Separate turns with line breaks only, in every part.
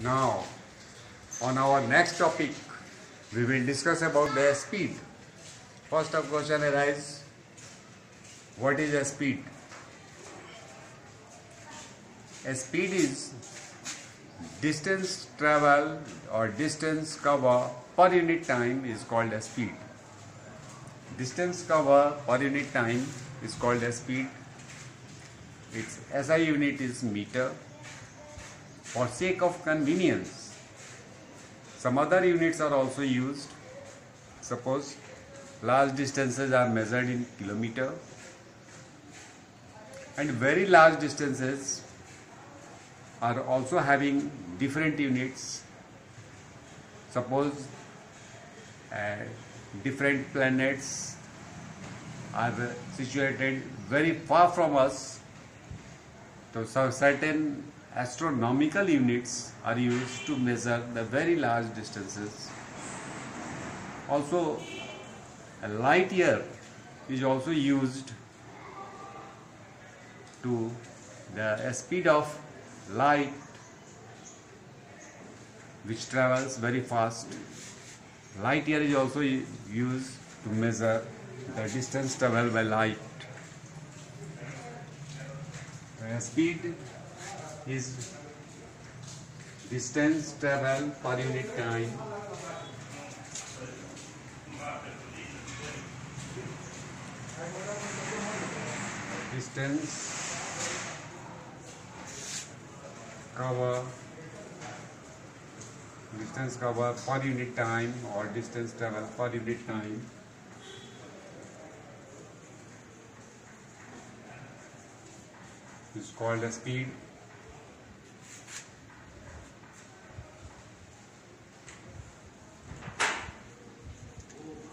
Now, on our next topic, we will discuss about the speed. First of question arises, what is a speed? A speed is distance travel or distance cover per unit time is called a speed. Distance cover per unit time is called a speed. Its SI unit is meter. For sake of convenience, some other units are also used. Suppose large distances are measured in kilometer and very large distances are also having different units. Suppose different planets are situated very far from us, so certain astronomical units are used to measure the very large distances. Also, a light year is also used to the speed of light which travels very fast. Light year is also used to measure the distance traveled by light. Speed is distance traveled per unit time. Distance cover per unit time or distance travel per unit time. Is called a speed.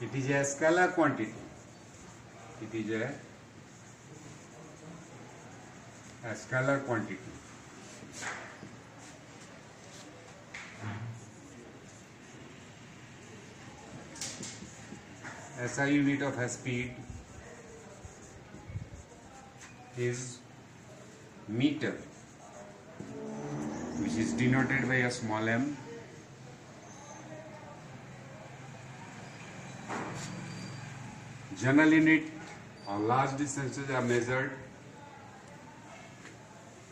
It is a scalar quantity. It is a scalar quantity. SI unit of a speed is meter, which is denoted by a small m. General unit on large distances are measured.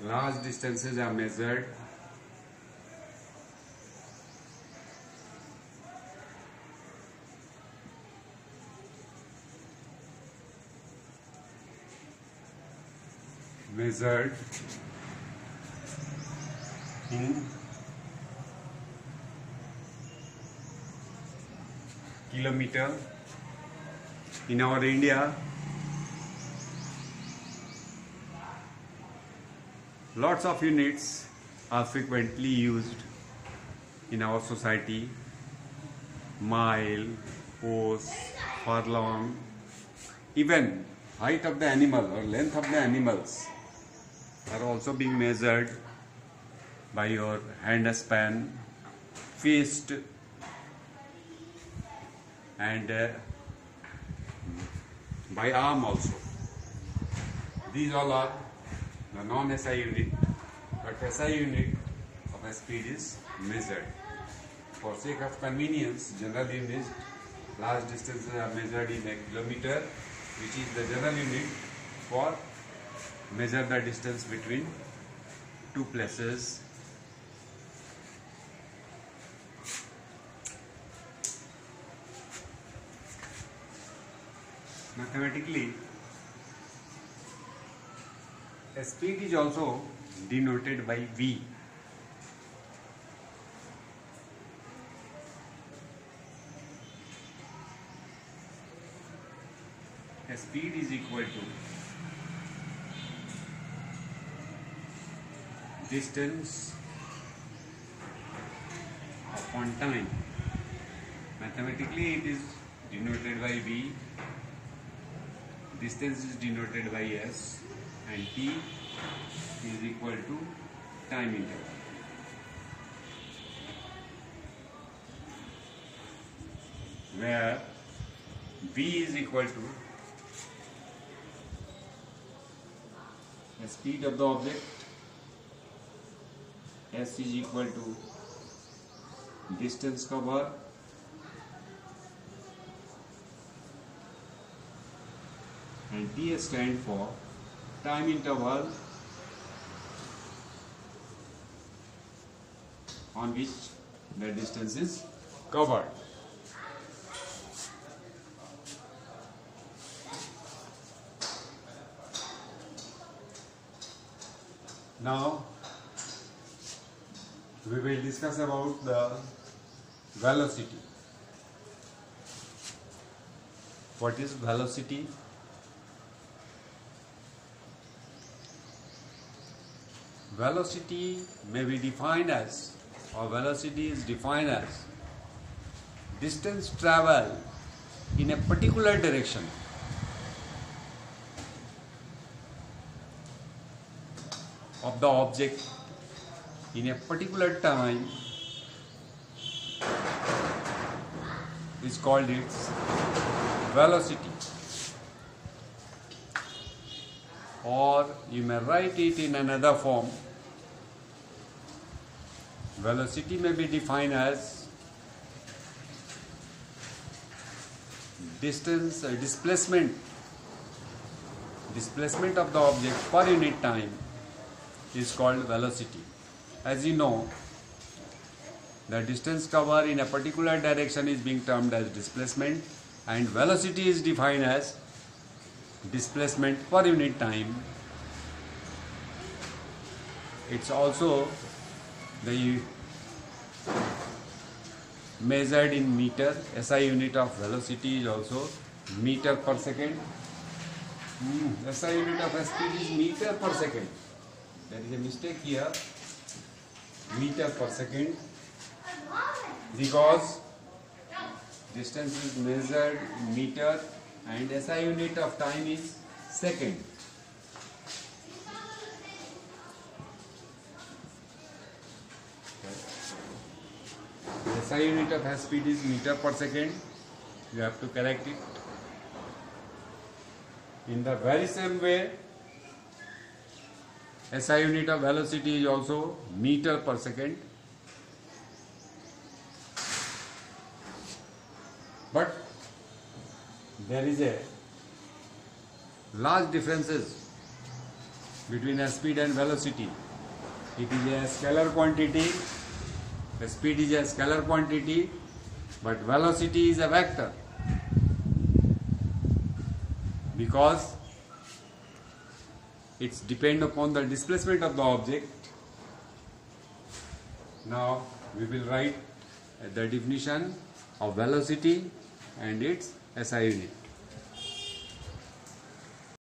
Large distances are measured in kilometer. In our India, lots of units are frequently used in our society. Mile, post, furlong, even height of the animal or length of the animals are also being measured by your hand span, fist, and by arm also. These all are the non-SI unit, but SI unit of a speed is measured. For sake of convenience, general unit, large distances are measured in a kilometer, which is the general unit for measure the distance between two places. Mathematically, a speed is also denoted by V. A speed is equal to distance upon time. Mathematically, it is denoted by V. Distance is denoted by S, and T is equal to time interval. Where V is equal to the speed of the object, S is equal to distance cover, and T stand for time interval on which the distance is covered. Now we will discuss about the velocity. What is velocity? Velocity may be defined as, or velocity is defined as, distance travel in a particular direction of the object in a particular time is called its velocity, or you may write it in another form. Velocity may be defined as distance, displacement of the object per unit time is called velocity. As you know, the distance covered in a particular direction is being termed as displacement, and velocity is defined as displacement per unit time. It's also measured in meter. SI unit of velocity is also meter per second. SI unit of speed is meter per second. There is a mistake here. Meter per second, because distance is measured in meter and SI unit of time is second. SI unit of speed is meter per second. You have to correct it. In the very same way, SI unit of velocity is also meter per second. But there is a large differences between speed and velocity. It is a scalar quantity. The speed is a scalar quantity, but velocity is a vector, because it's depend upon the displacement of the object. Now we will write the definition of velocity and its SI unit.